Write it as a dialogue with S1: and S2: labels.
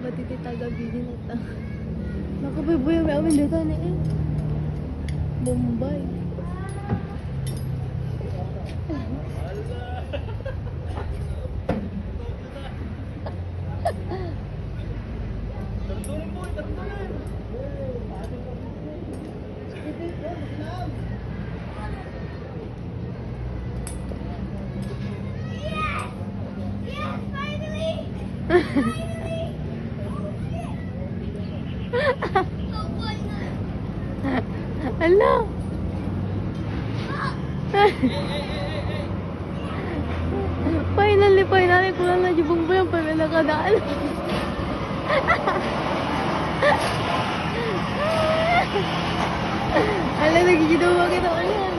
S1: Batiti tagabihin at nakabubuya may amin dito na eh. Bombay. Hello. Finally, kulang na yung bumbo yung paglalakadaan. Ala, nagiginawa kita ko yan.